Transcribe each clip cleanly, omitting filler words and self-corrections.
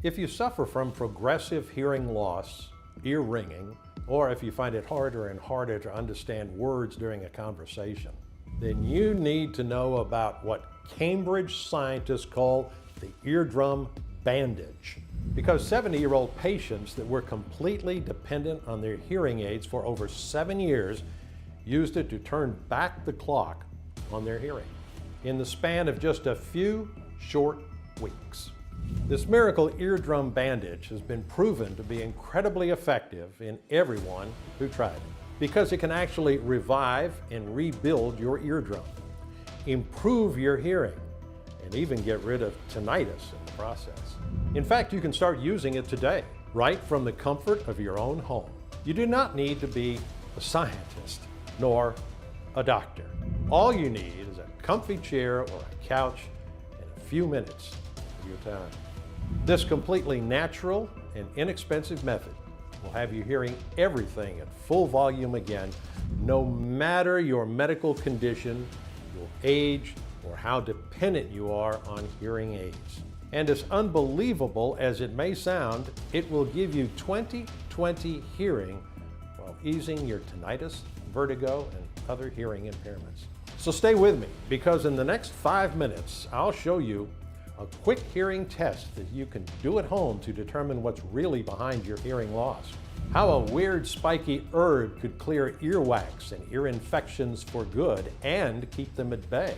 If you suffer from progressive hearing loss, ear ringing, or if you find it harder and harder to understand words during a conversation, then you need to know about what Cambridge scientists call the eardrum bandage. Because 70-year-old patients that were completely dependent on their hearing aids for over 7 years used it to turn back the clock on their hearing in the span of just a few short weeks. This miracle eardrum bandage has been proven to be incredibly effective in everyone who tried it because it can actually revive and rebuild your eardrum, improve your hearing, and even get rid of tinnitus in the process. In fact, you can start using it today, right from the comfort of your own home. You do not need to be a scientist nor a doctor. All you need is a comfy chair or a couch and a few minutes of your time. This completely natural and inexpensive method will have you hearing everything at full volume again, no matter your medical condition, your age, or how dependent you are on hearing aids. And as unbelievable as it may sound, it will give you 20/20 hearing while easing your tinnitus, vertigo, and other hearing impairments. So stay with me, because in the next 5 minutes, I'll show you a quick hearing test that you can do at home to determine what's really behind your hearing loss. How a weird spiky herb could clear earwax and ear infections for good and keep them at bay.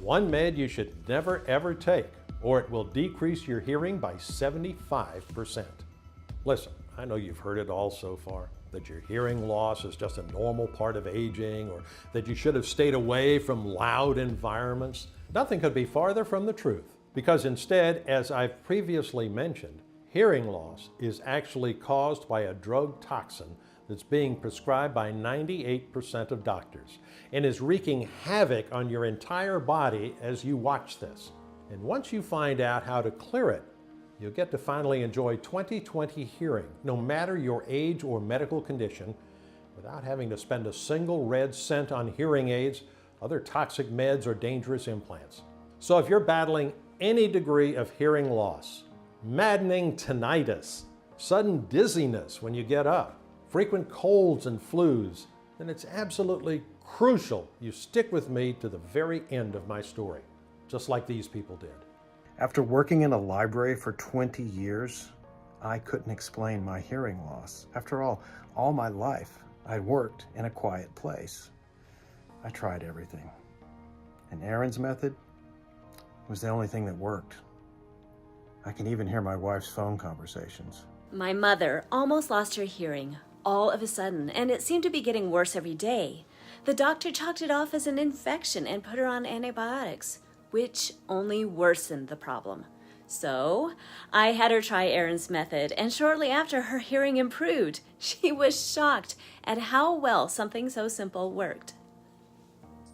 One med you should never ever take, or it will decrease your hearing by 75%. Listen, I know you've heard it all so far, that your hearing loss is just a normal part of aging, or that you should have stayed away from loud environments. Nothing could be farther from the truth, because instead, as I've previously mentioned, hearing loss is actually caused by a drug toxin that's being prescribed by 98% of doctors and is wreaking havoc on your entire body as you watch this. And once you find out how to clear it, you'll get to finally enjoy 20/20 hearing, no matter your age or medical condition, without having to spend a single red cent on hearing aids, other toxic meds, or dangerous implants. So if you're battling any degree of hearing loss, maddening tinnitus, sudden dizziness when you get up, frequent colds and flus, then it's absolutely crucial you stick with me to the very end of my story, just like these people did. After working in a library for 20 years, I couldn't explain my hearing loss. After all my life, I worked in a quiet place. I tried everything. And Aaron's method was the only thing that worked. I can even hear my wife's phone conversations. My mother almost lost her hearing all of a sudden, and it seemed to be getting worse every day. The doctor chalked it off as an infection and put her on antibiotics, which only worsened the problem. So I had her try Aaron's method, and shortly after, her hearing improved. She was shocked at how well something so simple worked.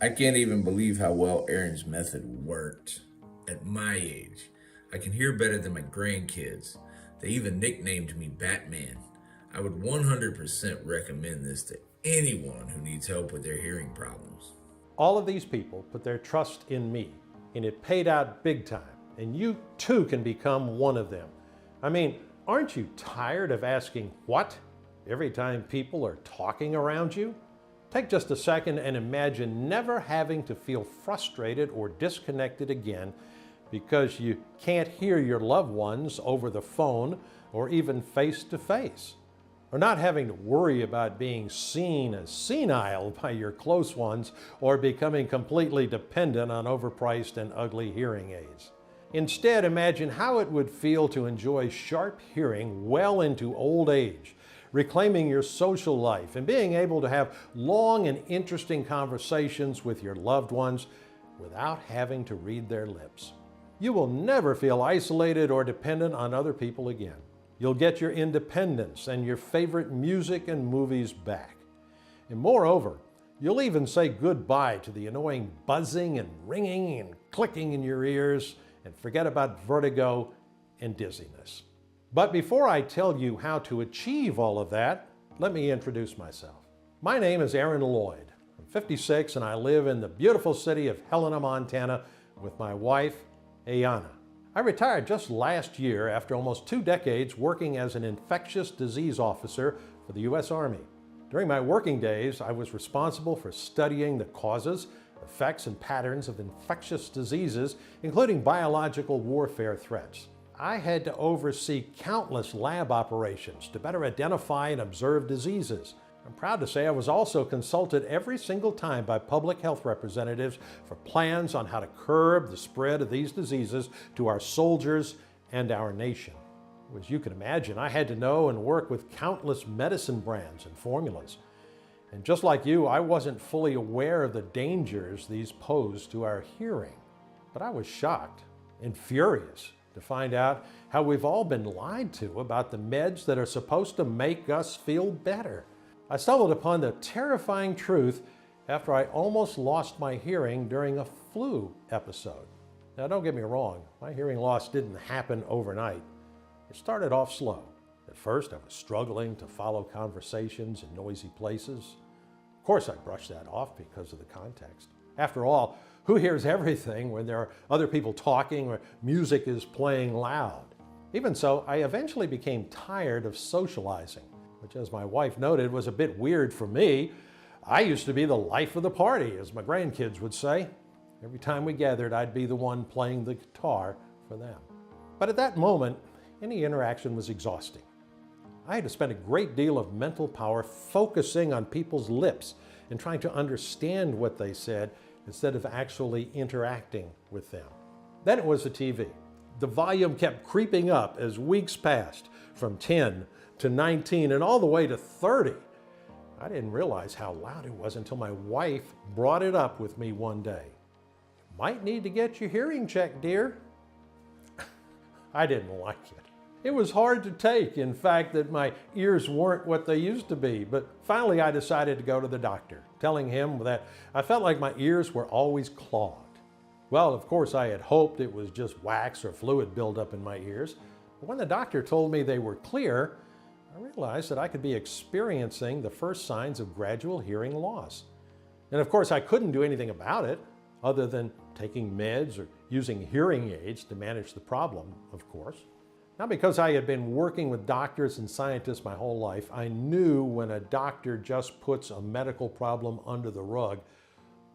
I can't even believe how well Aaron's method worked. At my age, I can hear better than my grandkids. They even nicknamed me Batman. I would 100% recommend this to anyone who needs help with their hearing problems. All of these people put their trust in me, and it paid out big time, and you too can become one of them. I mean, aren't you tired of asking what every time people are talking around you? Take just a second and imagine never having to feel frustrated or disconnected again because you can't hear your loved ones over the phone or even face to face, or not having to worry about being seen as senile by your close ones or becoming completely dependent on overpriced and ugly hearing aids. Instead, imagine how it would feel to enjoy sharp hearing well into old age, reclaiming your social life and being able to have long and interesting conversations with your loved ones without having to read their lips. You will never feel isolated or dependent on other people again. You'll get your independence and your favorite music and movies back. And moreover, you'll even say goodbye to the annoying buzzing and ringing and clicking in your ears and forget about vertigo and dizziness. But before I tell you how to achieve all of that, let me introduce myself. My name is Aaron Lloyd. I'm 56 and I live in the beautiful city of Helena, Montana with my wife, Ayana. I retired just last year after almost 2 decades working as an infectious disease officer for the U.S. Army. During my working days, I was responsible for studying the causes, effects, and patterns of infectious diseases, including biological warfare threats. I had to oversee countless lab operations to better identify and observe diseases. I'm proud to say I was also consulted every single time by public health representatives for plans on how to curb the spread of these diseases to our soldiers and our nation. As you can imagine, I had to know and work with countless medicine brands and formulas. And just like you, I wasn't fully aware of the dangers these pose to our hearing. But I was shocked and furious to find out how we've all been lied to about the meds that are supposed to make us feel better. I stumbled upon the terrifying truth after I almost lost my hearing during a flu episode. Now, don't get me wrong, my hearing loss didn't happen overnight. It started off slow. At first, I was struggling to follow conversations in noisy places. Of course, I brushed that off because of the context. After all, who hears everything when there are other people talking or music is playing loud? Even so, I eventually became tired of socializing, which, as my wife noted, was a bit weird for me. I used to be the life of the party, as my grandkids would say. Every time we gathered, I'd be the one playing the guitar for them. But at that moment, any interaction was exhausting. I had to spend a great deal of mental power focusing on people's lips and trying to understand what they said instead of actually interacting with them. Then it was the TV. The volume kept creeping up as weeks passed, from 10 to 19 and all the way to 30. I didn't realize how loud it was until my wife brought it up with me one day. "Might need to get your hearing checked, dear." I didn't like it. It was hard to take, in fact, that my ears weren't what they used to be, but finally I decided to go to the doctor, telling him that I felt like my ears were always clogged. Well, of course, I had hoped it was just wax or fluid buildup in my ears, but when the doctor told me they were clear, I realized that I could be experiencing the first signs of gradual hearing loss. And of course, I couldn't do anything about it other than taking meds or using hearing aids to manage the problem, of course. Now, because I had been working with doctors and scientists my whole life, I knew when a doctor just puts a medical problem under the rug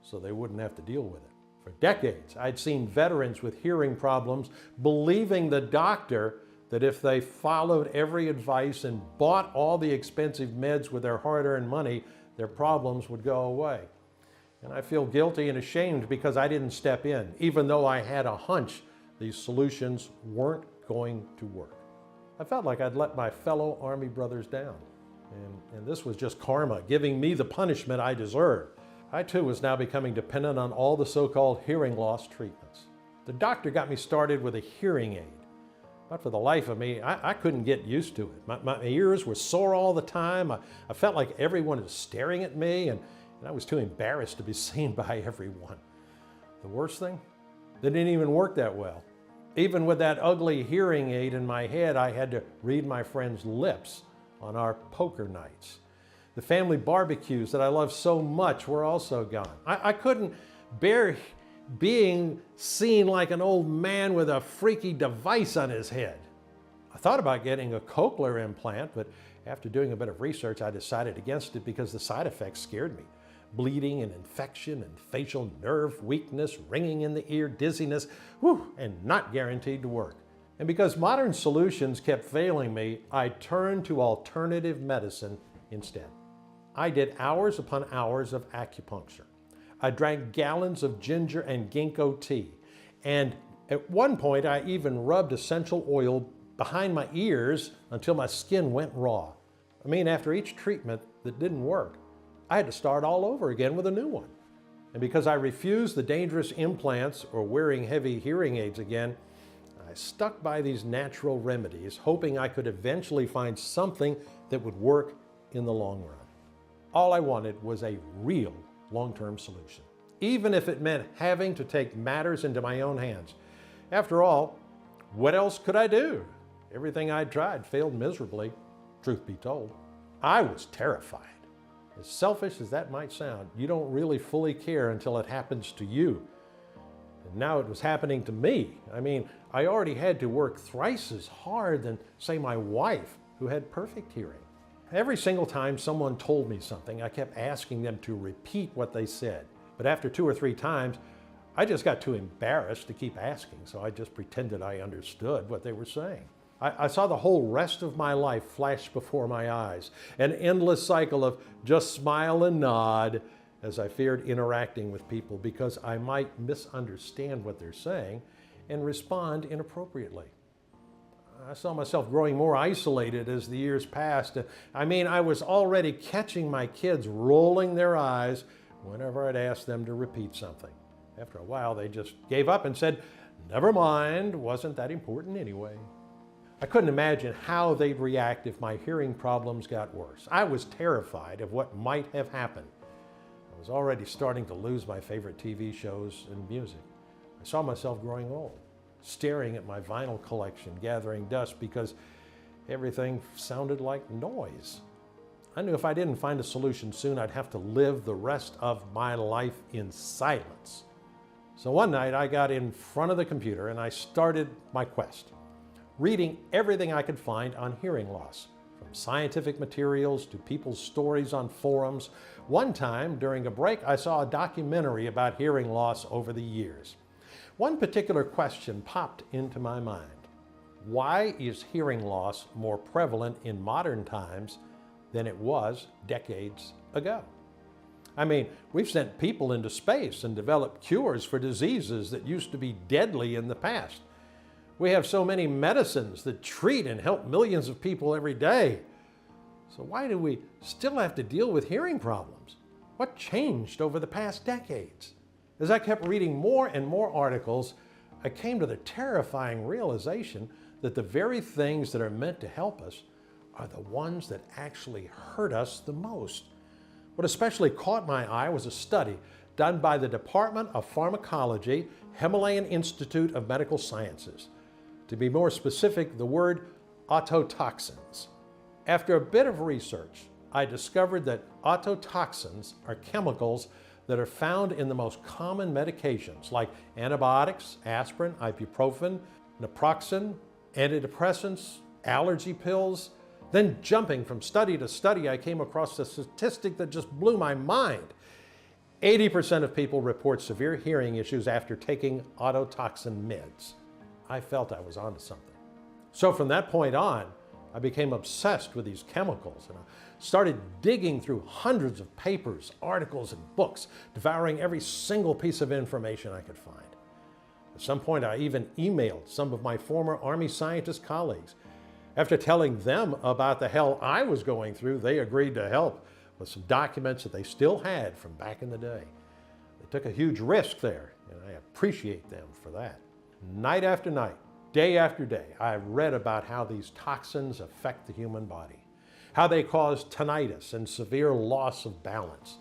so they wouldn't have to deal with it. For decades, I'd seen veterans with hearing problems believing the doctor that if they followed every advice and bought all the expensive meds with their hard-earned money, their problems would go away. And I feel guilty and ashamed because I didn't step in, even though I had a hunch these solutions weren't going to work. I felt like I'd let my fellow Army brothers down. And this was just karma, giving me the punishment I deserved. I too was now becoming dependent on all the so-called hearing loss treatments. The doctor got me started with a hearing aid. But for the life of me, I couldn't get used to it. My ears were sore all the time. I felt like everyone was staring at me, and I was too embarrassed to be seen by everyone. The worst thing? They didn't even work that well. Even with that ugly hearing aid in my head, I had to read my friends' lips on our poker nights. The family barbecues that I loved so much were also gone. I couldn't bear being seen like an old man with a freaky device on his head. I thought about getting a cochlear implant, but after doing a bit of research, I decided against it because the side effects scared me. Bleeding and infection and facial nerve weakness, ringing in the ear, dizziness, and not guaranteed to work. And because modern solutions kept failing me, I turned to alternative medicine instead. I did hours upon hours of acupuncture. I drank gallons of ginger and ginkgo tea. And at one point, I even rubbed essential oil behind my ears until my skin went raw. I mean, after each treatment that didn't work, I had to start all over again with a new one. And because I refused the dangerous implants or wearing heavy hearing aids again, I stuck by these natural remedies, hoping I could eventually find something that would work in the long run. All I wanted was a real long-term solution, even if it meant having to take matters into my own hands. After all, what else could I do? Everything I tried failed miserably, truth be told. I was terrified. As selfish as that might sound, you don't really fully care until it happens to you. Now it was happening to me. I mean, I already had to work thrice as hard than, say, my wife, who had perfect hearing. Every single time someone told me something, I kept asking them to repeat what they said. But after 2 or 3 times, I just got too embarrassed to keep asking, so I just pretended I understood what they were saying. I saw the whole rest of my life flash before my eyes, an endless cycle of just smile and nod, as I feared interacting with people because I might misunderstand what they're saying and respond inappropriately. I saw myself growing more isolated as the years passed. I mean, I was already catching my kids rolling their eyes whenever I'd ask them to repeat something. After a while, they just gave up and said, "Never mind, wasn't that important anyway." I couldn't imagine how they'd react if my hearing problems got worse. I was terrified of what might have happened. I was already starting to lose my favorite TV shows and music. I saw myself growing old, staring at my vinyl collection, gathering dust because everything sounded like noise. I knew if I didn't find a solution soon, I'd have to live the rest of my life in silence. So one night I got in front of the computer and I started my quest, reading everything I could find on hearing loss, from scientific materials to people's stories on forums. One time during a break, I saw a documentary about hearing loss over the years. One particular question popped into my mind. Why is hearing loss more prevalent in modern times than it was decades ago? I mean, we've sent people into space and developed cures for diseases that used to be deadly in the past. We have so many medicines that treat and help millions of people every day. So why do we still have to deal with hearing problems? What changed over the past decades? As I kept reading more and more articles, I came to the terrifying realization that the very things that are meant to help us are the ones that actually hurt us the most. What especially caught my eye was a study done by the Department of Pharmacology, Himalayan Institute of Medical Sciences. To be more specific, the word ototoxins. After a bit of research, I discovered that ototoxins are chemicals that are found in the most common medications like antibiotics, aspirin, ibuprofen, naproxen, antidepressants, allergy pills. Then jumping from study to study, I came across a statistic that just blew my mind. 80% of people report severe hearing issues after taking ototoxin meds. I felt I was onto something. So from that point on, I became obsessed with these chemicals and I started digging through hundreds of papers, articles, and books, devouring every single piece of information I could find. At some point, I even emailed some of my former Army scientist colleagues. After telling them about the hell I was going through, they agreed to help with some documents that they still had from back in the day. They took a huge risk there, and I appreciate them for that. Night after night, day after day, I've read about how these toxins affect the human body, how they cause tinnitus and severe loss of balance.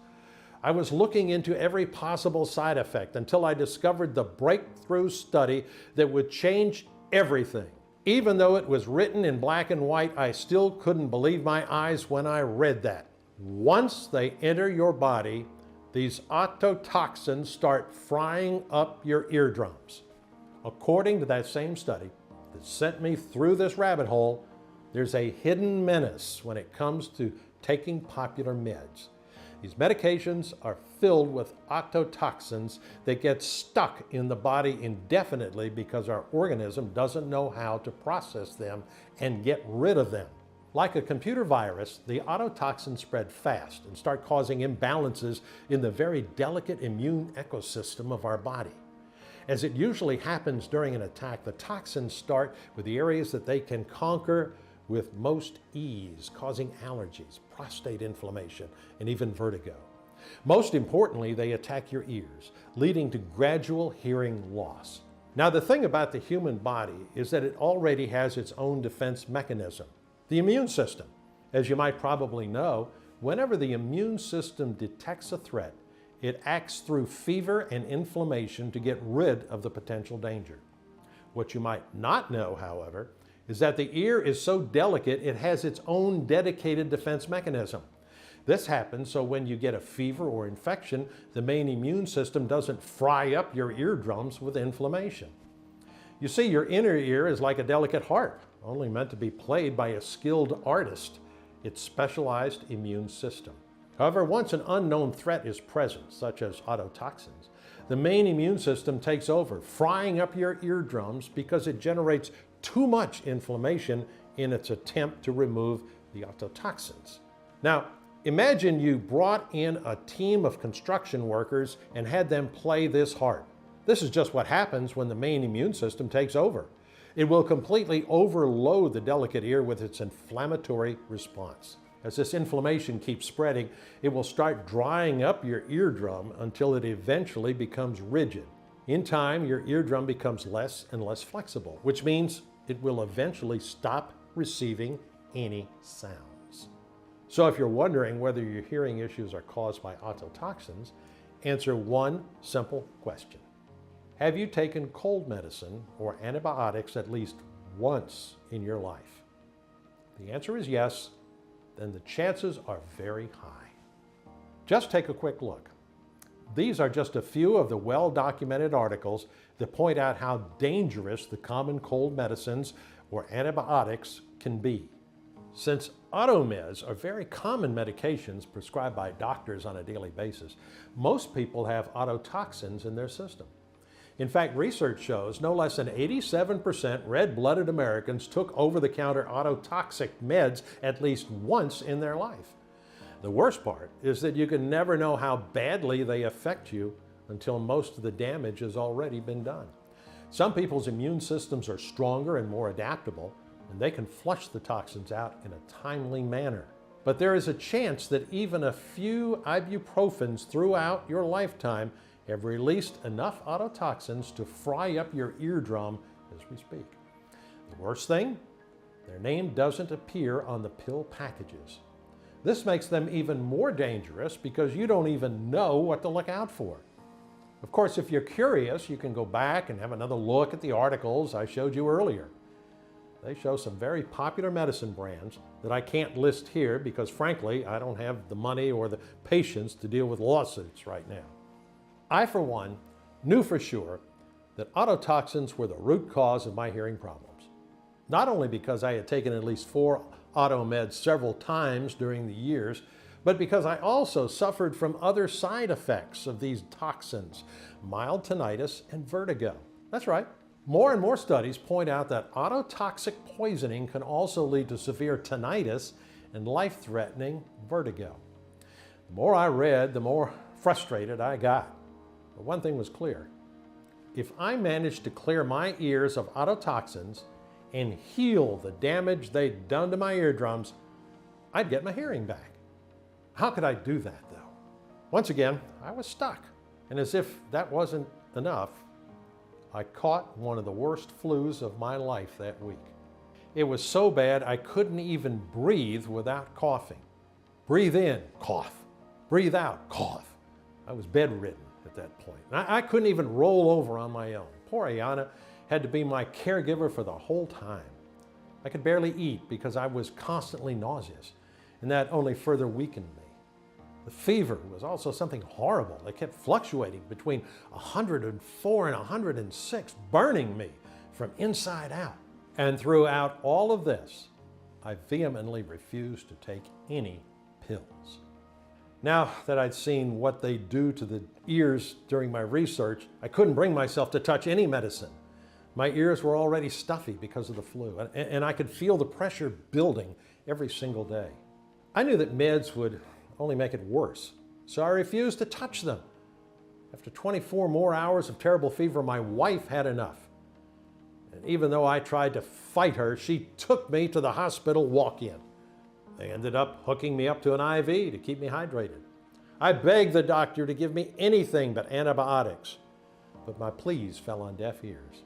I was looking into every possible side effect until I discovered the breakthrough study that would change everything. Even though it was written in black and white, I still couldn't believe my eyes when I read that. Once they enter your body, these ototoxins start frying up your eardrums. According to that same study that sent me through this rabbit hole, there's a hidden menace when it comes to taking popular meds. These medications are filled with ototoxins that get stuck in the body indefinitely because our organism doesn't know how to process them and get rid of them. Like a computer virus, the ototoxins spread fast and start causing imbalances in the very delicate immune ecosystem of our body. As it usually happens during an attack, the toxins start with the areas that they can conquer with most ease, causing allergies, prostate inflammation, and even vertigo. Most importantly, they attack your ears, leading to gradual hearing loss. Now, the thing about the human body is that it already has its own defense mechanism, the immune system. As you might probably know, whenever the immune system detects a threat, it acts through fever and inflammation to get rid of the potential danger. What you might not know, however, is that the ear is so delicate it has its own dedicated defense mechanism. This happens so when you get a fever or infection, the main immune system doesn't fry up your eardrums with inflammation. You see, your inner ear is like a delicate harp, only meant to be played by a skilled artist, its specialized immune system. However, once an unknown threat is present, such as ototoxins, the main immune system takes over, frying up your eardrums because it generates too much inflammation in its attempt to remove the ototoxins. Now, imagine you brought in a team of construction workers and had them play this harp. This is just what happens when the main immune system takes over. It will completely overload the delicate ear with its inflammatory response. As this inflammation keeps spreading, it will start drying up your eardrum until it eventually becomes rigid. In time, your eardrum becomes less and less flexible, which means it will eventually stop receiving any sounds. So if you're wondering whether your hearing issues are caused by ototoxins, answer one simple question. Have you taken cold medicine or antibiotics at least once in your life? If the answer is yes, then the chances are very high. Just take a quick look. These are just a few of the well-documented articles that point out how dangerous the common cold medicines or antibiotics can be. Since automeds are very common medications prescribed by doctors on a daily basis, most people have ototoxins in their system. In fact, research shows no less than 87% red-blooded Americans took over-the-counter ototoxic meds at least once in their life. The worst part is that you can never know how badly they affect you until most of the damage has already been done. Some people's immune systems are stronger and more adaptable, and they can flush the toxins out in a timely manner. But there is a chance that even a few ibuprofens throughout your lifetime have released enough ototoxins to fry up your eardrum as we speak. The worst thing, their name doesn't appear on the pill packages. This makes them even more dangerous because you don't even know what to look out for. Of course, if you're curious, you can go back and have another look at the articles I showed you earlier. They show some very popular medicine brands that I can't list here because, frankly, I don't have the money or the patience to deal with lawsuits right now. I, for one, knew for sure that ototoxins were the root cause of my hearing problems. Not only because I had taken at least 4 automeds several times during the years, but because I also suffered from other side effects of these toxins, mild tinnitus and vertigo. That's right. More and more studies point out that ototoxic poisoning can also lead to severe tinnitus and life-threatening vertigo. The more I read, the more frustrated I got. But one thing was clear. If I managed to clear my ears of ototoxins and heal the damage they'd done to my eardrums, I'd get my hearing back. How could I do that, though? Once again, I was stuck. And as if that wasn't enough, I caught one of the worst flus of my life that week. It was so bad I couldn't even breathe without coughing. Breathe in, cough. Breathe out, cough. I was bedridden at that point. I couldn't even roll over on my own. Poor Ayana had to be my caregiver for the whole time. I could barely eat because I was constantly nauseous, and that only further weakened me. The fever was also something horrible. It kept fluctuating between 104 and 106, burning me from inside out. And throughout all of this, I vehemently refused to take any pills. Now that I'd seen what they do to the ears during my research, I couldn't bring myself to touch any medicine. My ears were already stuffy because of the flu, and I could feel the pressure building every single day. I knew that meds would only make it worse, so I refused to touch them. After 24 more hours of terrible fever, my wife had enough. And even though I tried to fight her, she took me to the hospital walk-in. They ended up hooking me up to an IV to keep me hydrated. I begged the doctor to give me anything but antibiotics, but my pleas fell on deaf ears.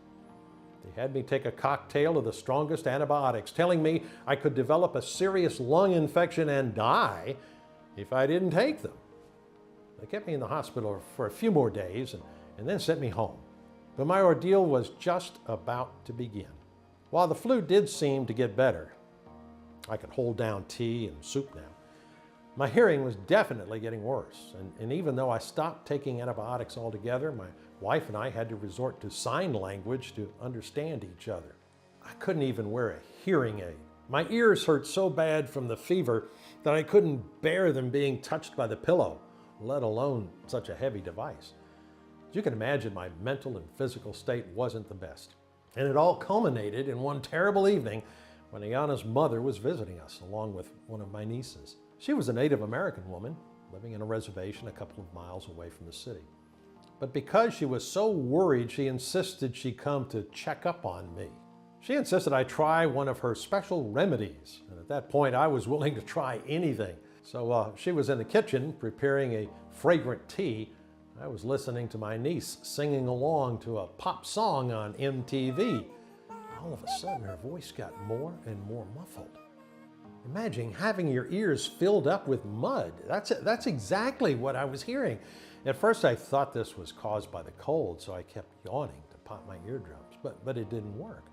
They had me take a cocktail of the strongest antibiotics, telling me I could develop a serious lung infection and die if I didn't take them. They kept me in the hospital for a few more days and then sent me home. But my ordeal was just about to begin. While the flu did seem to get better, I could hold down tea and soup now, My hearing was definitely getting worse, and even though I stopped taking antibiotics altogether, my wife and I had to resort to sign language to understand each other. I couldn't even wear a hearing aid. My ears hurt so bad from the fever that I couldn't bear them being touched by the pillow, let alone such a heavy device. As you can imagine, my mental and physical state wasn't the best. And it all culminated in one terrible evening when Ayana's mother was visiting us, along with one of my nieces. She was a Native American woman living in a reservation a couple of miles away from the city. But because she was so worried, she insisted she come to check up on me. She insisted I try one of her special remedies, and at that point I was willing to try anything. So she was in the kitchen preparing a fragrant tea. I was listening to my niece singing along to a pop song on MTV. All of a sudden her voice got more and more muffled. Imagine having your ears filled up with mud. That's exactly what I was hearing. At first I thought this was caused by the cold, so I kept yawning to pop my eardrums, but it didn't work.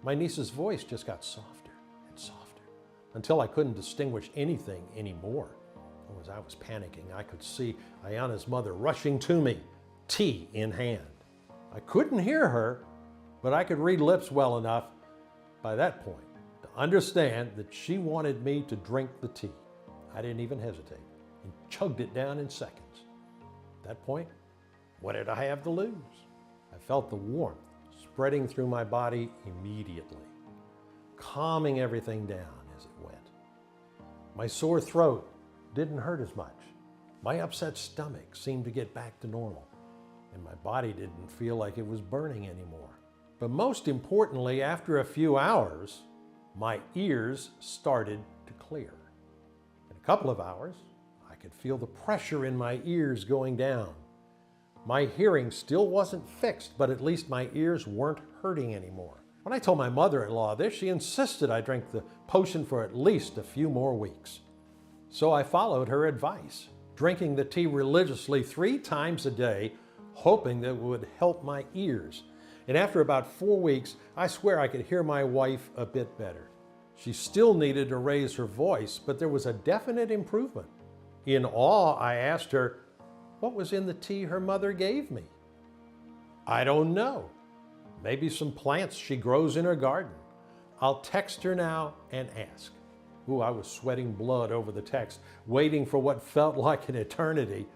My niece's voice just got softer and softer until I couldn't distinguish anything anymore. As I was panicking, I could see Ayana's mother rushing to me, tea in hand. I couldn't hear her, but I could read lips well enough by that point to understand that she wanted me to drink the tea. I didn't even hesitate and chugged it down in seconds. At that point, what did I have to lose? I felt the warmth spreading through my body immediately, calming everything down as it went. My sore throat didn't hurt as much. My upset stomach seemed to get back to normal, and my body didn't feel like it was burning anymore. But most importantly, after a few hours, my ears started to clear. In a couple of hours, I could feel the pressure in my ears going down. My hearing still wasn't fixed, but at least my ears weren't hurting anymore. When I told my mother-in-law this, she insisted I drink the potion for at least a few more weeks. So I followed her advice, drinking the tea religiously 3 times a day, hoping that it would help my ears. And after about 4 weeks, I swear I could hear my wife a bit better. She still needed to raise her voice, but there was a definite improvement. In awe, I asked her what was in the tea her mother gave me. I don't know. Maybe some plants she grows in her garden. I'll text her now and ask. Ooh, I was sweating blood over the text, waiting for what felt like an eternity,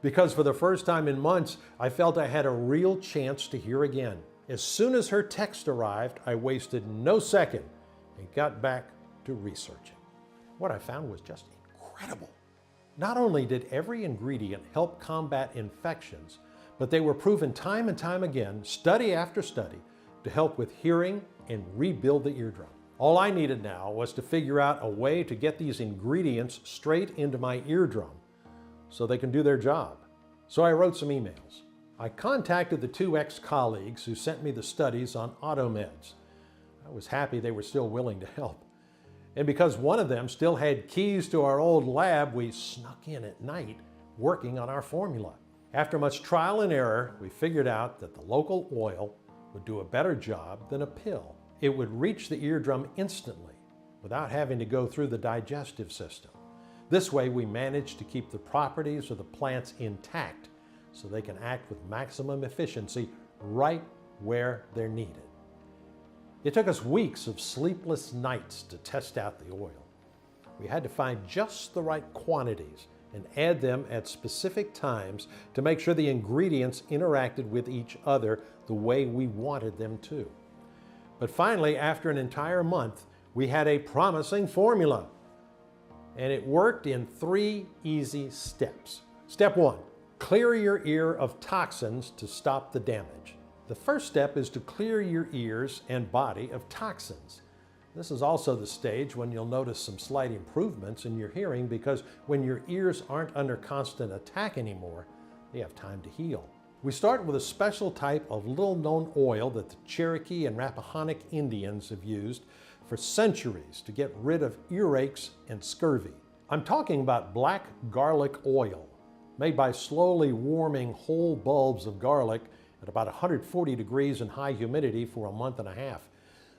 because for the first time in months, I felt I had a real chance to hear again. As soon as her text arrived, I wasted no second and got back to researching. What I found was just incredible. Not only did every ingredient help combat infections, but they were proven time and time again, study after study, to help with hearing and rebuild the eardrum. All I needed now was to figure out a way to get these ingredients straight into my eardrum so they can do their job. So I wrote some emails. I contacted the 2 ex-colleagues who sent me the studies on automeds. I was happy they were still willing to help. And because one of them still had keys to our old lab, we snuck in at night working on our formula. After much trial and error, we figured out that the local oil would do a better job than a pill. It would reach the eardrum instantly without having to go through the digestive system. This way, we managed to keep the properties of the plants intact so they can act with maximum efficiency right where they're needed. It took us weeks of sleepless nights to test out the oil. We had to find just the right quantities and add them at specific times to make sure the ingredients interacted with each other the way we wanted them to. But finally, after an entire month, we had a promising formula. And it worked in 3 easy steps. Step 1, clear your ear of toxins to stop the damage. The first step is to clear your ears and body of toxins. This is also the stage when you'll notice some slight improvements in your hearing, because when your ears aren't under constant attack anymore, they have time to heal. We start with a special type of little-known oil that the Cherokee and Rappahannock Indians have used for centuries to get rid of earaches and scurvy. I'm talking about black garlic oil, made by slowly warming whole bulbs of garlic at about 140 degrees and high humidity for a month and a half.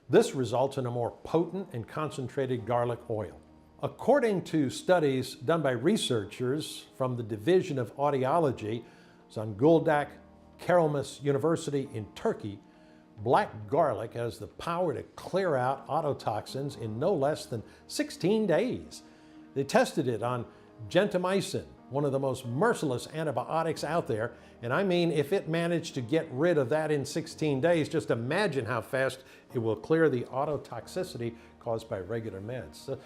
This results in a more potent and concentrated garlic oil. According to studies done by researchers from the Division of Audiology, Zonguldak Karamas University in Turkey, black garlic has the power to clear out ototoxins in no less than 16 days. They tested it on gentamicin, one of the most merciless antibiotics out there, and I mean, if it managed to get rid of that in 16 days, just imagine how fast it will clear the ototoxicity caused by regular meds. So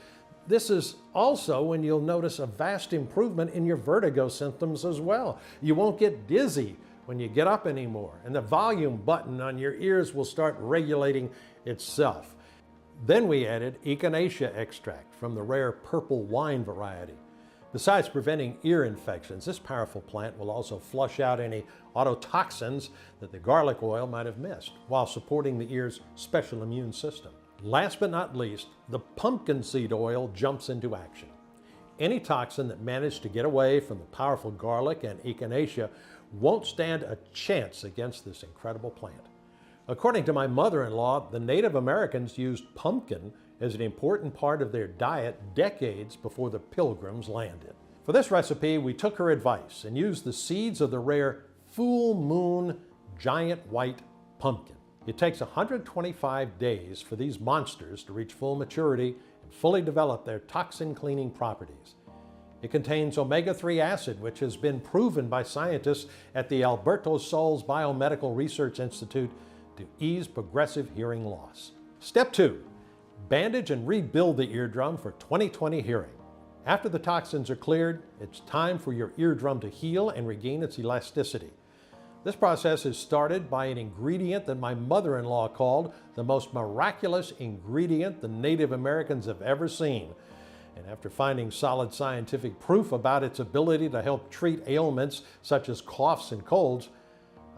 this is also when you'll notice a vast improvement in your vertigo symptoms as well. You won't get dizzy when you get up anymore, and the volume button on your ears will start regulating itself. Then we added echinacea extract from the rare purple wine variety. Besides preventing ear infections, this powerful plant will also flush out any ototoxins that the garlic oil might have missed, while supporting the ear's special immune system. Last but not least, the pumpkin seed oil jumps into action. Any toxin that managed to get away from the powerful garlic and echinacea won't stand a chance against this incredible plant. According to my mother-in-law, the Native Americans used pumpkin as an important part of their diet decades before the Pilgrims landed. For this recipe, we took her advice and used the seeds of the rare full moon giant white pumpkin. It takes 125 days for these monsters to reach full maturity and fully develop their toxin-cleaning properties. It contains omega-3 acid, which has been proven by scientists at the Alberto Sols Biomedical Research Institute to ease progressive hearing loss. Step 2. Bandage and rebuild the eardrum for 20/20 hearing. After the toxins are cleared, it's time for your eardrum to heal and regain its elasticity. This process is started by an ingredient that my mother-in-law called the most miraculous ingredient the Native Americans have ever seen. And after finding solid scientific proof about its ability to help treat ailments such as coughs and colds,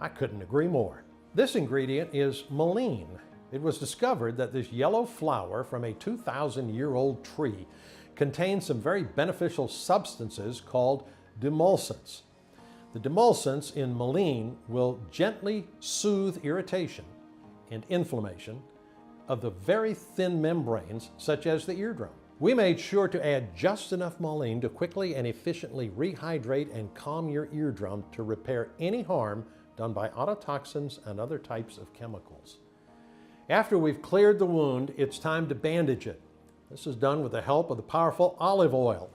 I couldn't agree more. This ingredient is mullein. It was discovered that this yellow flower from a 2,000-year-old tree contains some very beneficial substances called demulcents. The demulcents in mullein will gently soothe irritation and inflammation of the very thin membranes, such as the eardrum. We made sure to add just enough mullein to quickly and efficiently rehydrate and calm your eardrum to repair any harm done by ototoxins and other types of chemicals. After we've cleared the wound, it's time to bandage it. This is done with the help of the powerful olive oil.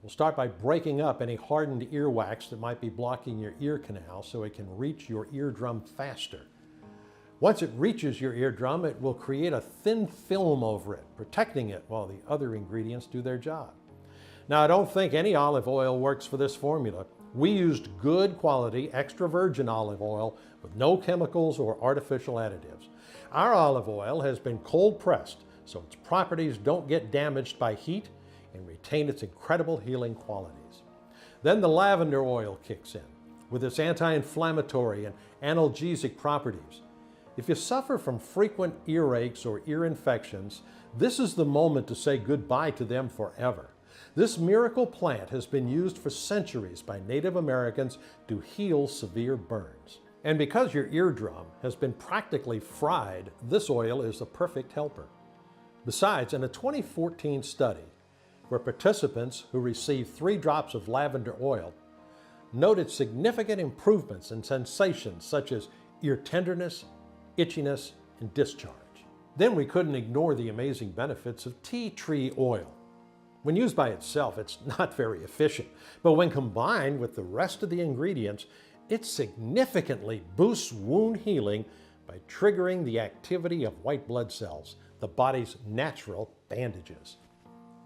We'll start by breaking up any hardened earwax that might be blocking your ear canal so it can reach your eardrum faster. Once it reaches your eardrum, it will create a thin film over it, protecting it while the other ingredients do their job. Now, I don't think any olive oil works for this formula. We used good quality extra virgin olive oil with no chemicals or artificial additives. Our olive oil has been cold pressed so its properties don't get damaged by heat and retain its incredible healing qualities. Then the lavender oil kicks in with its anti-inflammatory and analgesic properties. If you suffer from frequent earaches or ear infections, this is the moment to say goodbye to them forever. This miracle plant has been used for centuries by Native Americans to heal severe burns. And because your eardrum has been practically fried, this oil is the perfect helper. Besides, in a 2014 study where participants who received 3 drops of lavender oil noted significant improvements in sensations such as ear tenderness, itchiness, and discharge. Then we couldn't ignore the amazing benefits of tea tree oil. When used by itself, it's not very efficient, but when combined with the rest of the ingredients, it significantly boosts wound healing by triggering the activity of white blood cells, the body's natural bandages.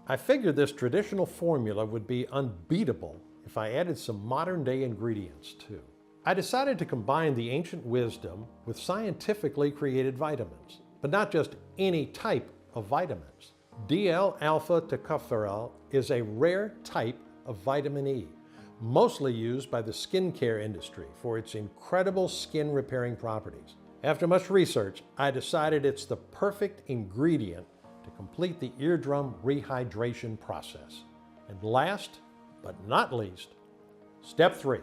I figured this traditional formula would be unbeatable if I added some modern-day ingredients too. I decided to combine the ancient wisdom with scientifically created vitamins, but not just any type of vitamins. DL-alpha tocopherol is a rare type of vitamin E, mostly used by the skincare industry for its incredible skin repairing properties. After much research, I decided it's the perfect ingredient to complete the eardrum rehydration process. And last but not least, step 3.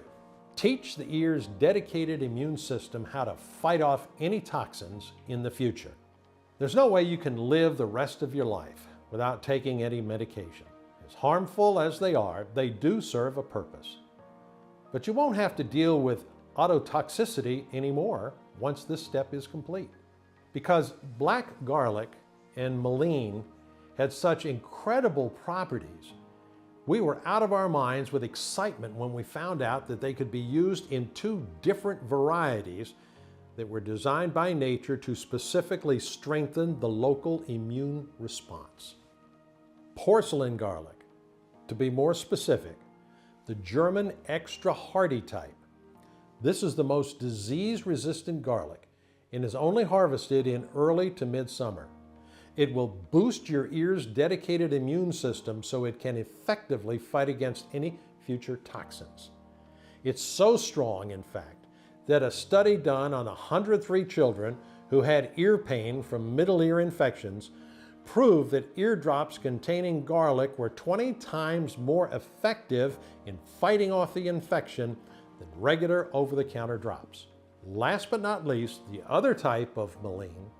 Teach the ear's dedicated immune system how to fight off any toxins in the future. There's no way you can live the rest of your life without taking any medication. As harmful as they are, they do serve a purpose. But you won't have to deal with ototoxicity anymore once this step is complete. Because black garlic and mullein had such incredible properties, we were out of our minds with excitement when we found out that they could be used in 2 different varieties that were designed by nature to specifically strengthen the local immune response. Porcelain garlic, to be more specific, the German extra hardy type. This is the most disease-resistant garlic and is only harvested in early to midsummer. It will boost your ear's dedicated immune system so it can effectively fight against any future toxins. It's so strong, in fact, that a study done on 103 children who had ear pain from middle ear infections proved that ear drops containing garlic were 20 times more effective in fighting off the infection than regular over-the-counter drops. Last but not least, the other type of mullein,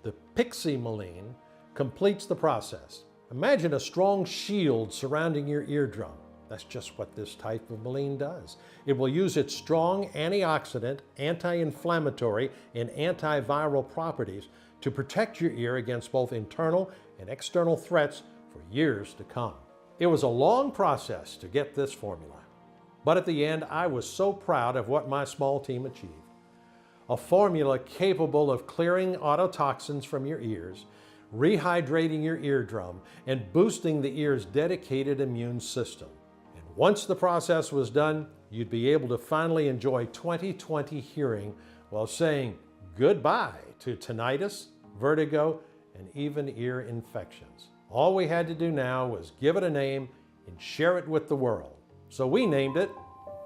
the pixie mullein, completes the process. Imagine a strong shield surrounding your eardrum. That's just what this type of mullein does. It will use its strong antioxidant, anti-inflammatory, and antiviral properties to protect your ear against both internal and external threats for years to come. It was a long process to get this formula, but at the end, I was so proud of what my small team achieved. A formula capable of clearing ototoxins from your ears, rehydrating your eardrum, and boosting the ear's dedicated immune system. And once the process was done, you'd be able to finally enjoy 20/20 hearing while saying goodbye to tinnitus, vertigo, and even ear infections. All we had to do now was give it a name and share it with the world. So we named it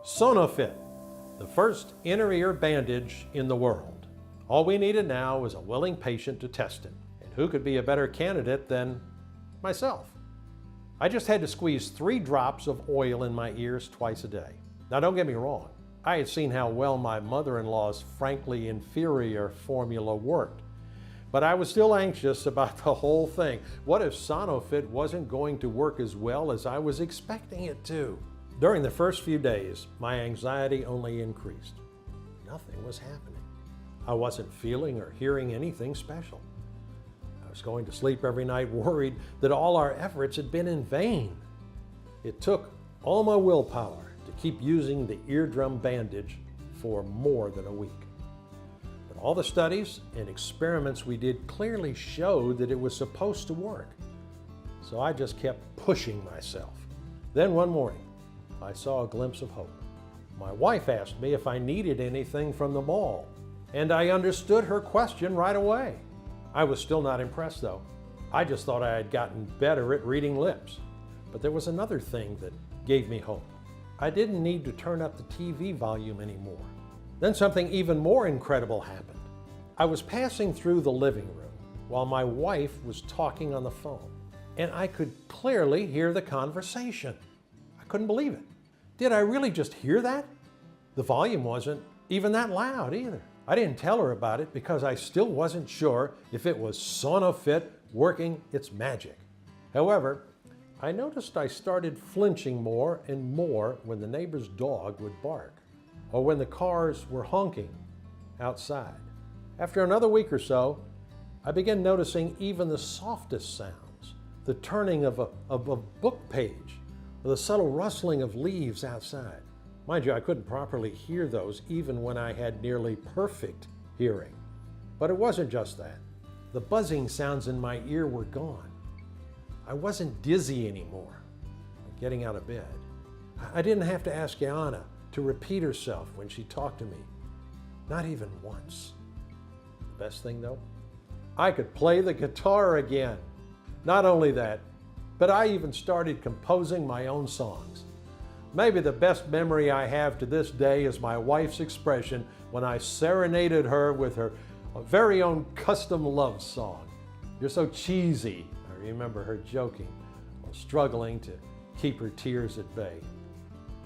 Sonofit, the first inner ear bandage in the world. All we needed now was a willing patient to test it. And who could be a better candidate than myself? I just had to squeeze 3 drops of oil in my ears twice a day. Now don't get me wrong, I had seen how well my mother-in-law's frankly inferior formula worked. But I was still anxious about the whole thing. What if Sonofit wasn't going to work as well as I was expecting it to? During the first few days, my anxiety only increased. Nothing was happening. I wasn't feeling or hearing anything special. I was going to sleep every night worried that all our efforts had been in vain. It took all my willpower to keep using the eardrum bandage for more than a week. But all the studies and experiments we did clearly showed that it was supposed to work. So I just kept pushing myself. Then one morning, I saw a glimpse of hope. My wife asked me if I needed anything from the mall, and I understood her question right away. I was still not impressed though. I just thought I had gotten better at reading lips. But there was another thing that gave me hope. I didn't need to turn up the TV volume anymore. Then something even more incredible happened. I was passing through the living room while my wife was talking on the phone, and I could clearly hear the conversation. I couldn't believe it. Did I really just hear that? The volume wasn't even that loud either. I didn't tell her about it because I still wasn't sure if it was Sonofit working its magic. However, I noticed I started flinching more and more when the neighbor's dog would bark, or when the cars were honking outside. After another week or so, I began noticing even the softest sounds, the turning of a book page, or the subtle rustling of leaves outside. Mind you, I couldn't properly hear those even when I had nearly perfect hearing. But it wasn't just that. The buzzing sounds in my ear were gone. I wasn't dizzy anymore getting out of bed. I didn't have to ask Yana to repeat herself when she talked to me. Not even once. The best thing though, I could play the guitar again. Not only that, but I even started composing my own songs. Maybe the best memory I have to this day is my wife's expression when I serenaded her with her very own custom love song. "You're so cheesy," I remember her joking while struggling to keep her tears at bay.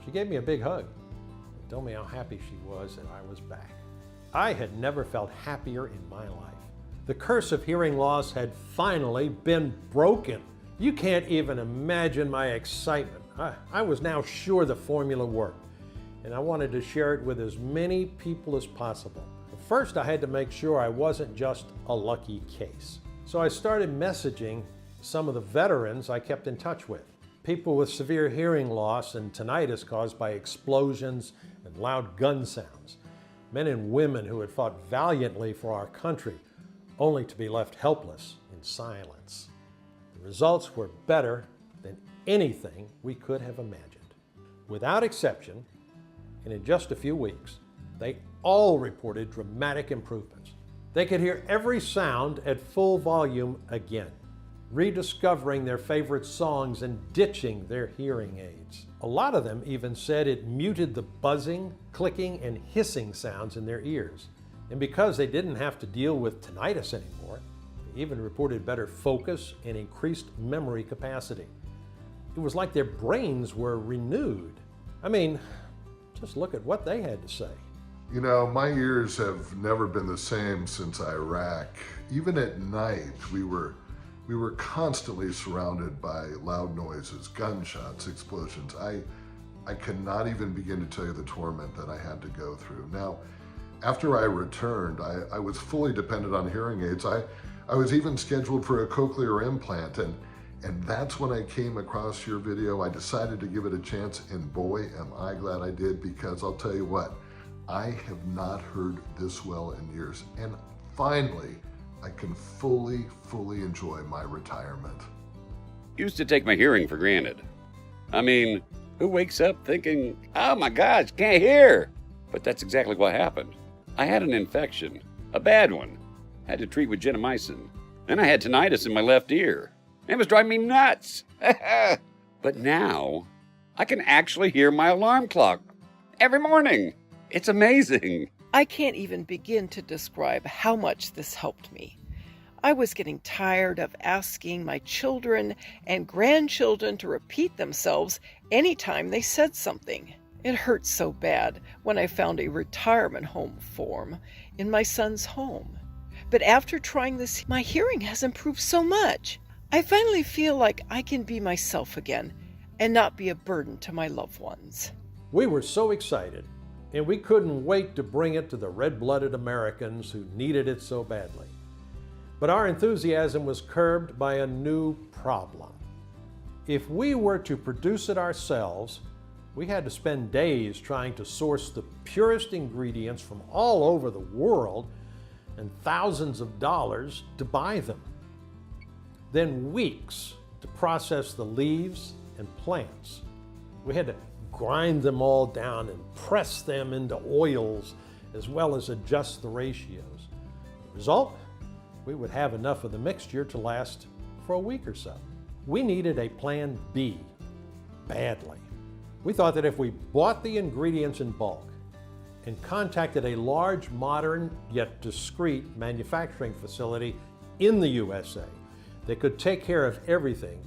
She gave me a big hug and told me how happy she was that I was back. I had never felt happier in my life. The curse of hearing loss had finally been broken. You can't even imagine my excitement. I was now sure the formula worked, and I wanted to share it with as many people as possible. First, I had to make sure I wasn't just a lucky case. So I started messaging some of the veterans I kept in touch with. People with severe hearing loss and tinnitus caused by explosions and loud gun sounds. Men and women who had fought valiantly for our country, only to be left helpless in silence. The results were better than anything we could have imagined. Without exception, and in just a few weeks, they all reported dramatic improvements. They could hear every sound at full volume again, rediscovering their favorite songs and ditching their hearing aids. A lot of them even said it muted the buzzing, clicking, and hissing sounds in their ears. And because they didn't have to deal with tinnitus anymore, they even reported better focus and increased memory capacity. It was like their brains were renewed. I mean, just look at what they had to say. You know, my ears have never been the same since Iraq. Even at night, we were constantly surrounded by loud noises, gunshots, explosions. I cannot even begin to tell you the torment that I had to go through. Now, after I returned, I was fully dependent on hearing aids. I was even scheduled for a cochlear implant, and that's when I came across your video. I decided to give it a chance, and boy, am I glad I did, because I'll tell you what, I have not heard this well in years. And finally, I can fully enjoy my retirement. Used to take my hearing for granted. I mean, who wakes up thinking, oh my gosh, can't hear? But that's exactly what happened. I had an infection, a bad one. Had to treat with gentamicin. Then I had tinnitus in my left ear. It was driving me nuts. But now, I can actually hear my alarm clock every morning. It's amazing. I can't even begin to describe how much this helped me. I was getting tired of asking my children and grandchildren to repeat themselves anytime they said something. It hurt so bad when I found a retirement home form in my son's home. But after trying this, my hearing has improved so much. I finally feel like I can be myself again and not be a burden to my loved ones. We were so excited, and we couldn't wait to bring it to the red-blooded Americans who needed it so badly. But our enthusiasm was curbed by a new problem. If we were to produce it ourselves, we had to spend days trying to source the purest ingredients from all over the world and thousands of dollars to buy them. Then weeks to process the leaves and plants. We had to grind them all down and press them into oils, as well as adjust the ratios. The result? We would have enough of the mixture to last for a week or so. We needed a plan B badly. We thought that if we bought the ingredients in bulk and contacted a large, modern, yet discreet manufacturing facility in the USA that could take care of everything,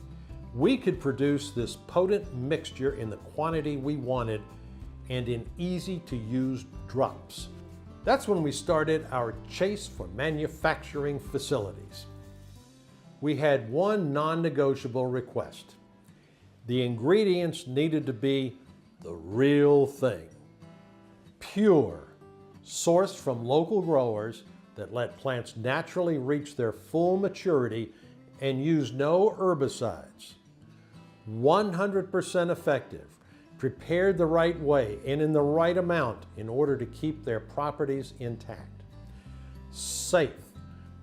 we could produce this potent mixture in the quantity we wanted and in easy-to-use drops. That's when we started our chase for manufacturing facilities. We had one non-negotiable request. The ingredients needed to be the real thing. Pure, sourced from local growers that let plants naturally reach their full maturity and use no herbicides. 100% effective, prepared the right way and in the right amount in order to keep their properties intact. Safe,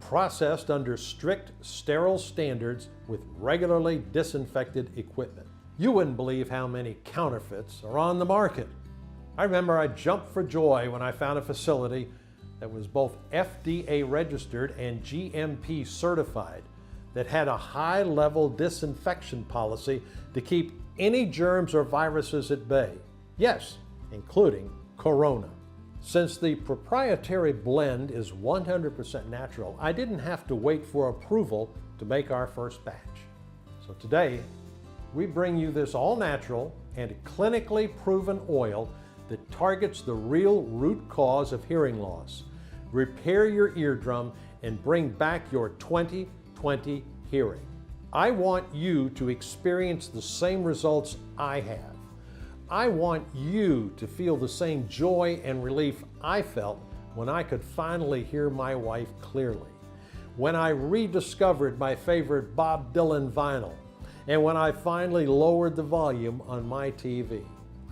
processed under strict sterile standards with regularly disinfected equipment. You wouldn't believe how many counterfeits are on the market. I remember I jumped for joy when I found a facility that was both FDA registered and GMP certified, that had a high-level disinfection policy to keep any germs or viruses at bay. Yes, including corona. Since the proprietary blend is 100% natural, I didn't have to wait for approval to make our first batch. So today, we bring you this all-natural and clinically proven oil that targets the real root cause of hearing loss, repair your eardrum, and bring back your 20/20 hearing. I want you to experience the same results I have. I want you to feel the same joy and relief I felt when I could finally hear my wife clearly, when I rediscovered my favorite Bob Dylan vinyl, and when I finally lowered the volume on my TV.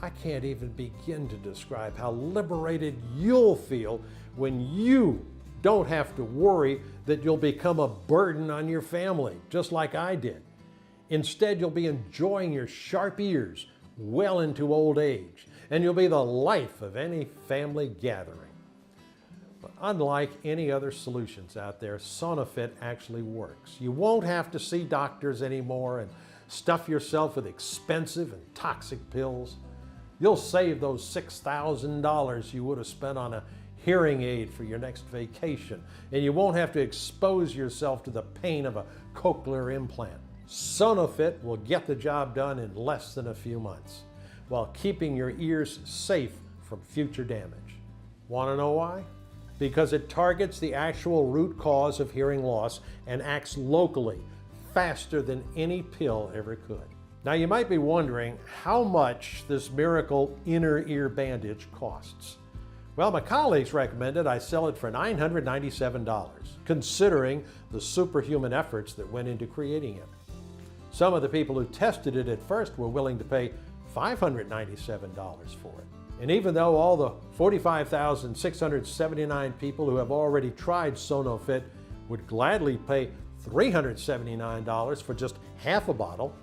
I can't even begin to describe how liberated you'll feel when you don't have to worry that you'll become a burden on your family, just like I did. Instead, you'll be enjoying your sharp ears well into old age, and you'll be the life of any family gathering. But unlike any other solutions out there, Sonofit actually works. You won't have to see doctors anymore and stuff yourself with expensive and toxic pills. You'll save those $6,000 you would have spent on a hearing aid for your next vacation, and you won't have to expose yourself to the pain of a cochlear implant. Sonofit will get the job done in less than a few months, while keeping your ears safe from future damage. Want to know why? Because it targets the actual root cause of hearing loss and acts locally, faster than any pill ever could. Now you might be wondering how much this miracle inner ear bandage costs. Well, my colleagues recommended I sell it for $997, considering the superhuman efforts that went into creating it. Some of the people who tested it at first were willing to pay $597 for it. And even though all the 45,679 people who have already tried Sonofit would gladly pay $379 for just half a bottle,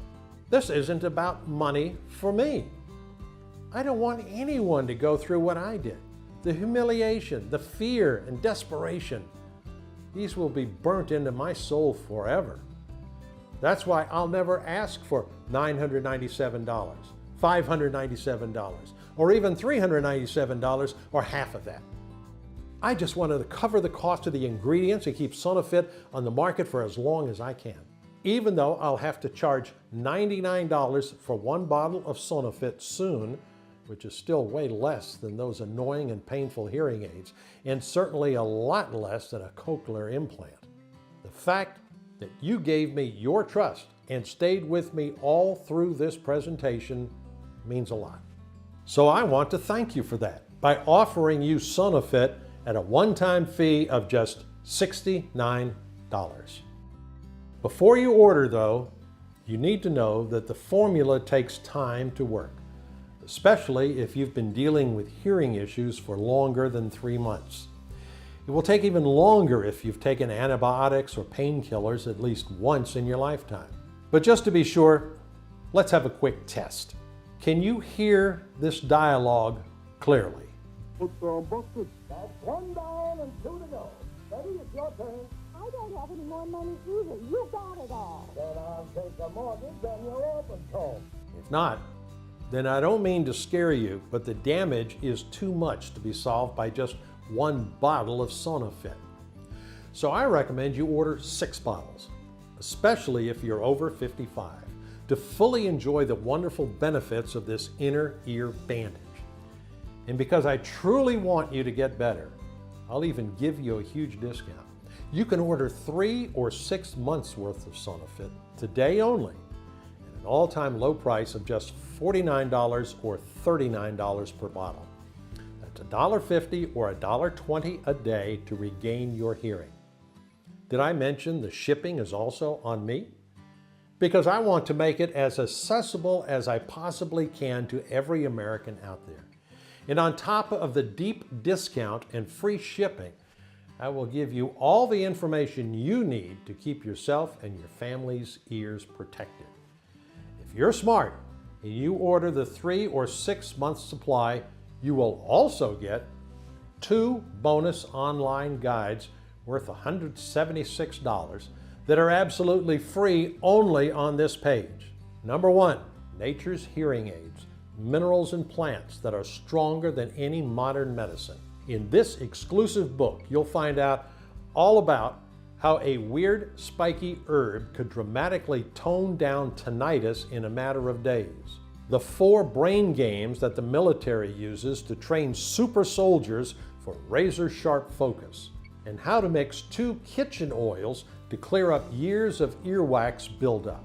this isn't about money for me. I don't want anyone to go through what I did. The humiliation, the fear, and desperation. These will be burnt into my soul forever. That's why I'll never ask for $997, $597, or even $397, or half of that. I just wanted to cover the cost of the ingredients and keep Sonofit on the market for as long as I can. Even though I'll have to charge $99 for one bottle of Sonofit soon, which is still way less than those annoying and painful hearing aids, and certainly a lot less than a cochlear implant. The fact that you gave me your trust and stayed with me all through this presentation means a lot. So I want to thank you for that by offering you Sonofit at a one-time fee of just $69. Before you order, though, you need to know that the formula takes time to work, especially if you've been dealing with hearing issues for longer than 3 months. It will take even longer if you've taken antibiotics or painkillers at least once in your lifetime. But just to be sure, let's have a quick test. Can you hear this dialogue clearly? That's one down and two to go. Betty, it's your turn. I don't have any more money either. You got it all. Then I'll take a mortgage on your open toe. If not, then I don't mean to scare you, but the damage is too much to be solved by just one bottle of Sonofit. So I recommend you order 6 bottles, especially if you're over 55, to fully enjoy the wonderful benefits of this inner ear bandage. And because I truly want you to get better, I'll even give you a huge discount. You can order 3 or 6 months worth of Sonofit today only at an all-time low price of just $49 or $39 per bottle. That's $1.50 or $1.20 a day to regain your hearing. Did I mention the shipping is also on me? Because I want to make it as accessible as I possibly can to every American out there. And on top of the deep discount and free shipping, I will give you all the information you need to keep yourself and your family's ears protected. If you're smart and you order the 3 or 6 month supply, you will also get 2 bonus online guides worth $176 that are absolutely free only on this page. Number 1, Nature's Hearing Aids, minerals and plants that are stronger than any modern medicine. In this exclusive book, you'll find out all about how a weird spiky herb could dramatically tone down tinnitus in a matter of days. The 4 brain games that the military uses to train super soldiers for razor-sharp focus. And how to mix 2 kitchen oils to clear up years of earwax buildup.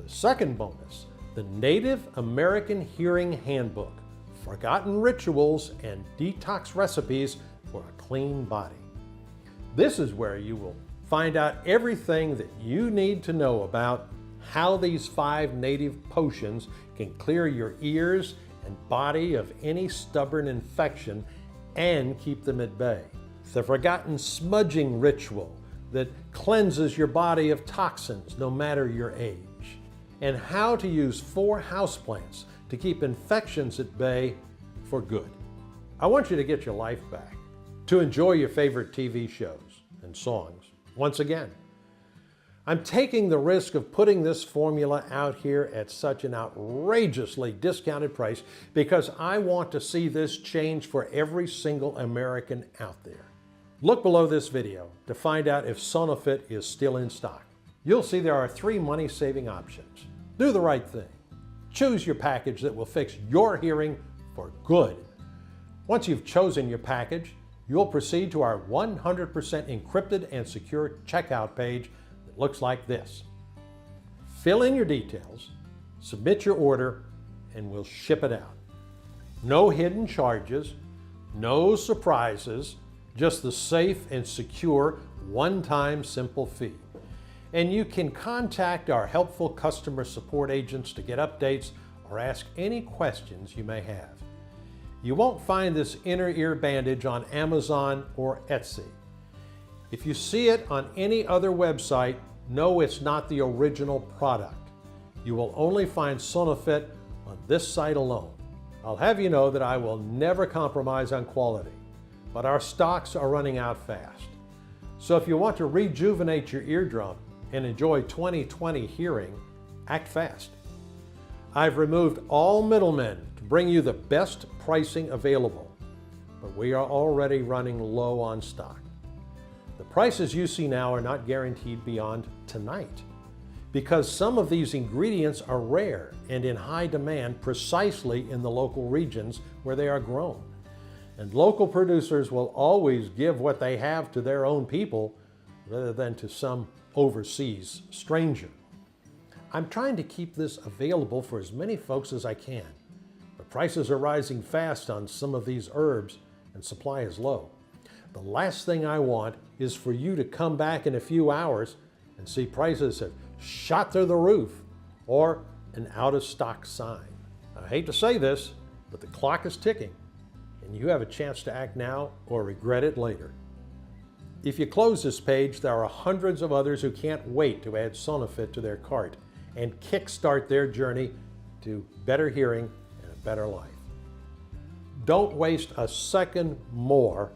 The second bonus, the Native American Hearing Handbook, Forgotten Rituals and Detox Recipes for a Clean Body. This is where you will find out everything that you need to know about how these 5 native potions can clear your ears and body of any stubborn infection and keep them at bay. The Forgotten Smudging Ritual that cleanses your body of toxins no matter your age. And how to use 4 houseplants to keep infections at bay for good. I want you to get your life back, to enjoy your favorite TV shows and songs. Once again, I'm taking the risk of putting this formula out here at such an outrageously discounted price because I want to see this change for every single American out there. Look below this video to find out if Sonofit is still in stock. You'll see there are 3 money-saving options. Do the right thing. Choose your package that will fix your hearing for good. Once you've chosen your package, you'll proceed to our 100% encrypted and secure checkout page that looks like this. Fill in your details, submit your order, and we'll ship it out. No hidden charges, no surprises, just the safe and secure one-time simple fee. And you can contact our helpful customer support agents to get updates or ask any questions you may have. You won't find this inner ear bandage on Amazon or Etsy. If you see it on any other website, know it's not the original product. You will only find Sonofit on this site alone. I'll have you know that I will never compromise on quality, but our stocks are running out fast. So if you want to rejuvenate your eardrum and enjoy 20/20 hearing, act fast. I've removed all middlemen to bring you the best pricing available, but we are already running low on stock. The prices you see now are not guaranteed beyond tonight, because some of these ingredients are rare and in high demand precisely in the local regions where they are grown. And local producers will always give what they have to their own people rather than to some overseas stranger. I'm trying to keep this available for as many folks as I can, but prices are rising fast on some of these herbs and supply is low. The last thing I want is for you to come back in a few hours and see prices have shot through the roof or an out of stock sign. I hate to say this, but the clock is ticking and you have a chance to act now or regret it later. If you close this page, there are hundreds of others who can't wait to add Sonofit to their cart and kickstart their journey to better hearing and a better life. Don't waste a second more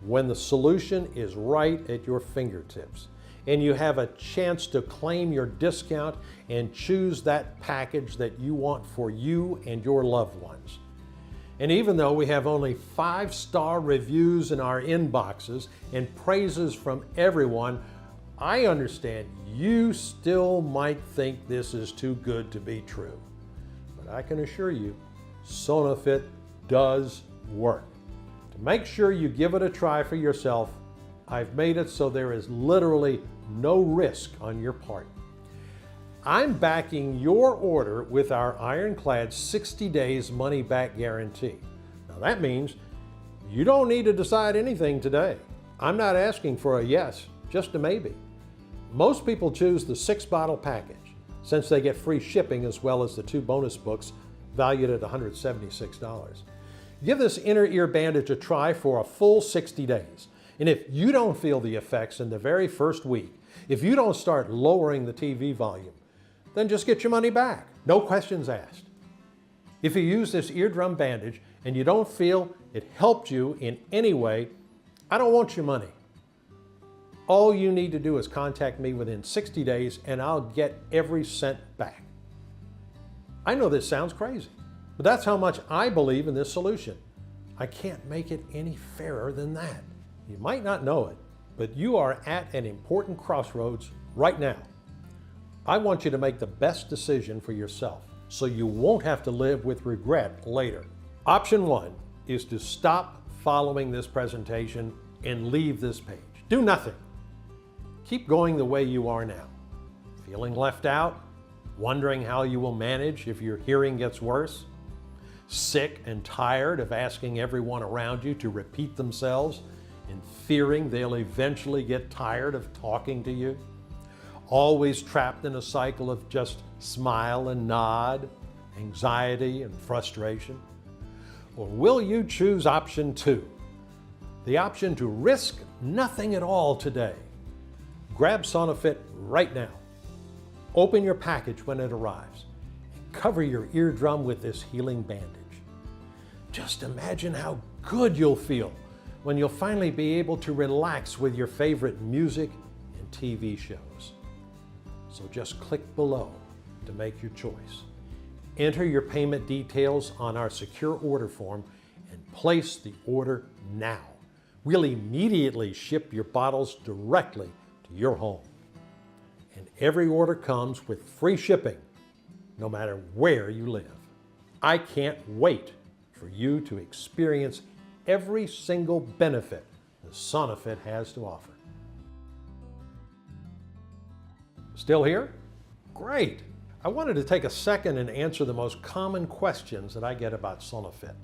when the solution is right at your fingertips and you have a chance to claim your discount and choose that package that you want for you and your loved ones. And even though we have only 5-star reviews in our inboxes and praises from everyone, I understand you still might think this is too good to be true. But I can assure you, Sonofit does work. To make sure you give it a try for yourself, I've made it so there is literally no risk on your part. I'm backing your order with our ironclad 60 days money back guarantee. Now that means you don't need to decide anything today. I'm not asking for a yes, just a maybe. Most people choose the 6-bottle package since they get free shipping as well as the 2 bonus books valued at $176. Give this inner ear bandage a try for a full 60 days. And if you don't feel the effects in the very first week, if you don't start lowering the TV volume, then just get your money back. No questions asked. If you use this eardrum bandage and you don't feel it helped you in any way, I don't want your money. All you need to do is contact me within 60 days and I'll get every cent back. I know this sounds crazy, but that's how much I believe in this solution. I can't make it any fairer than that. You might not know it, but you are at an important crossroads right now. I want you to make the best decision for yourself so you won't have to live with regret later. Option 1 is to stop following this presentation and leave this page. Do nothing. Keep going the way you are now. Feeling left out? Wondering how you will manage if your hearing gets worse? Sick and tired of asking everyone around you to repeat themselves and fearing they'll eventually get tired of talking to you? Always trapped in a cycle of just smile and nod, anxiety and frustration? Or will you choose option 2? The option to risk nothing at all today. Grab Sonofit right now. Open your package when it arrives and cover your eardrum with this healing bandage. Just imagine how good you'll feel when you'll finally be able to relax with your favorite music and TV shows. So just click below to make your choice. Enter your payment details on our secure order form and place the order now. We'll immediately ship your bottles directly to your home. And every order comes with free shipping, no matter where you live. I can't wait for you to experience every single benefit the Sonofit has to offer. Still here? Great! I wanted to take a second and answer the most common questions that I get about Sonofit.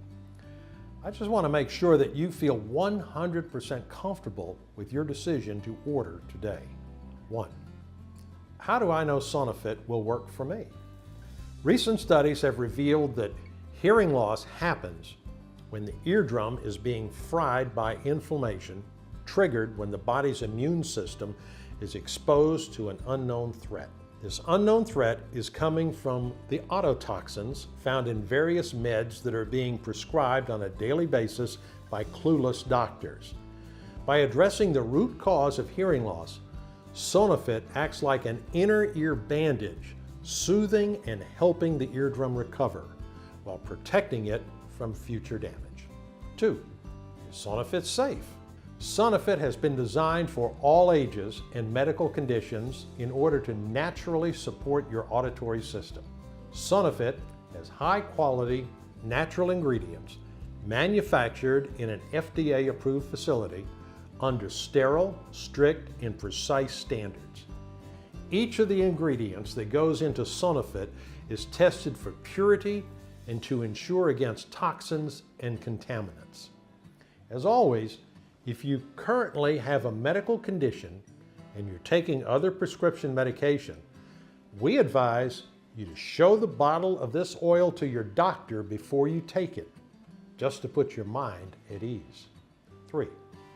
I just want to make sure that you feel 100% comfortable with your decision to order today. 1. How do I know Sonofit will work for me? Recent studies have revealed that hearing loss happens when the eardrum is being fried by inflammation, triggered when the body's immune system is exposed to an unknown threat. This unknown threat is coming from the ototoxins found in various meds that are being prescribed on a daily basis by clueless doctors. By addressing the root cause of hearing loss, Sonofit acts like an inner ear bandage, soothing and helping the eardrum recover while protecting it from future damage. 2. Is Sonofit safe? Sonofit has been designed for all ages and medical conditions in order to naturally support your auditory system. Sonofit has high-quality, natural ingredients manufactured in an FDA-approved facility under sterile, strict, and precise standards. Each of the ingredients that goes into Sonofit is tested for purity and to ensure against toxins and contaminants. As always, if you currently have a medical condition and you're taking other prescription medication, we advise you to show the bottle of this oil to your doctor before you take it, just to put your mind at ease. 3.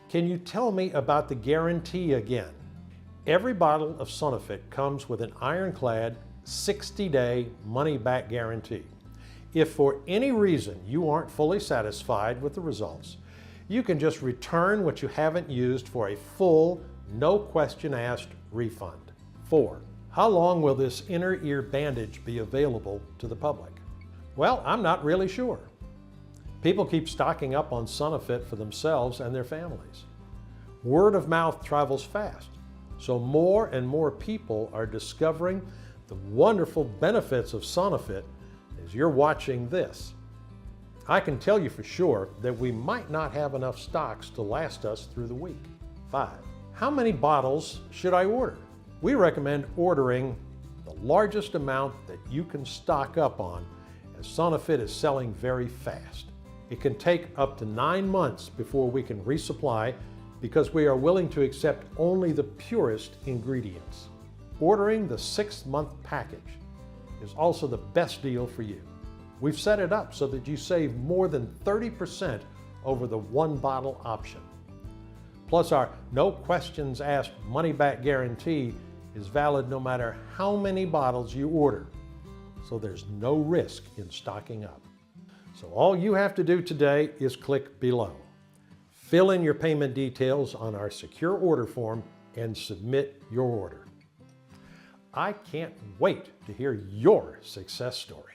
Can you tell me about the guarantee again? Every bottle of Sonofit comes with an ironclad 60-day money-back guarantee. If for any reason you aren't fully satisfied with the results, you can just return what you haven't used for a full, no question asked refund. 4. How long will this inner ear bandage be available to the public? Well, I'm not really sure. People keep stocking up on Sonofit for themselves and their families. Word of mouth travels fast, so more and more people are discovering the wonderful benefits of Sonofit as you're watching this. I can tell you for sure that we might not have enough stocks to last us through the week. 5. How many bottles should I order? We recommend ordering the largest amount that you can stock up on, as Sonofit is selling very fast. It can take up to 9 months before we can resupply because we are willing to accept only the purest ingredients. Ordering the 6-month package is also the best deal for you. We've set it up so that you save more than 30% over the 1-bottle option. Plus, our no questions asked money-back guarantee is valid no matter how many bottles you order, so there's no risk in stocking up. So all you have to do today is click below. Fill in your payment details on our secure order form and submit your order. I can't wait to hear your success story.